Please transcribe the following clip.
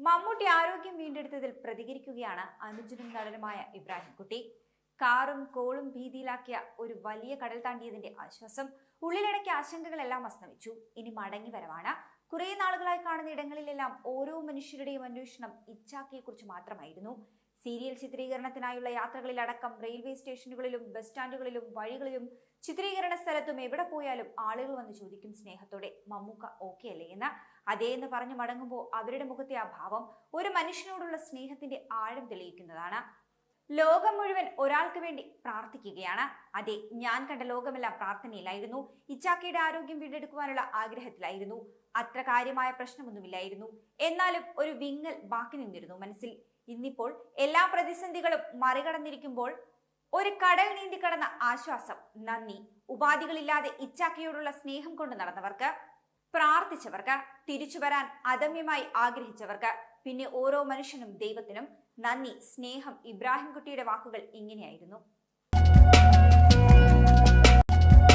മമ്മൂട്ടി ആരോഗ്യം വീണ്ടെടുത്തതിൽ പ്രതികരിക്കുകയാണ് അനുജനും നടനുമായ ഇബ്രാഹിംകുട്ടി. കാറും കോളും ഭീതിയിലാക്കിയ ഒരു വലിയ കടൽ താണ്ടിയതിന്റെ ആശ്വാസം. ഉള്ളിലടക്കിയ ആശങ്കകളെല്ലാം അസ്തമിച്ചു. ഇനി മടങ്ങി വരവാണ്. കുറെ നാളുകളായി കാണുന്ന ഇടങ്ങളിലെല്ലാം ഓരോ മനുഷ്യരുടെയും അന്വേഷണം ഇച്ചാക്കിയെക്കുറിച്ച് മാത്രമായിരുന്നു. സീരിയൽ ചിത്രീകരണത്തിനായുള്ള യാത്രകളിലടക്കം റെയിൽവേ സ്റ്റേഷനുകളിലും ബസ് സ്റ്റാൻഡുകളിലും വഴികളിലും ചിത്രീകരണ സ്ഥലത്തും എവിടെ പോയാലും ആളുകൾ വന്ന് ചോദിക്കും സ്നേഹത്തോടെ, മമ്മൂക്ക ഓക്കെ അല്ലേ എന്ന്. അതേ എന്ന് പറഞ്ഞു മടങ്ങുമ്പോൾ അവരുടെ മുഖത്തെ ആ ഭാവം ഒരു മനുഷ്യനോടുള്ള സ്നേഹത്തിന്റെ ആഴം തെളിയിക്കുന്നതാണ്. ലോകം മുഴുവൻ ഒരാൾക്ക് വേണ്ടി പ്രാർത്ഥിക്കുകയാണ്. അതെ, ഞാൻ കണ്ട ലോകമെല്ലാം പ്രാർത്ഥനയിലായിരുന്നു. ഇച്ചാക്കയുടെ ആരോഗ്യം വീണ്ടെടുക്കുവാനുള്ള ആഗ്രഹത്തിലായിരുന്നു. അത്ര കാര്യമായ പ്രശ്നമൊന്നുമില്ലായിരുന്നു. എന്നാലും ഒരു വിങ്ങൽ ബാക്കി നിന്നിരുന്നു മനസ്സിൽ. ഇന്നിപ്പോൾ എല്ലാ പ്രതിസന്ധികളും മറികടന്നിരിക്കുമ്പോൾ ഒരു കടൽ നീന്തി കടന്ന ആശ്വാസം. നന്ദി. ഉപാധികളില്ലാതെ ഇച്ചാക്കയോടുള്ള സ്നേഹം കൊണ്ട് നടന്നവർക്ക്, പ്രാർത്ഥിച്ചവർക്ക്, തിരിച്ചു വരാൻ അദമ്യമായി ആഗ്രഹിച്ചവർക്ക്, പിന്നെ ഓരോ മനുഷ്യനും ദൈവത്തിനും നന്ദി. സ്നേഹം. ഇബ്രാഹിംകുട്ടിയുടെ വാക്കുകൾ ഇങ്ങനെയായിരുന്നു.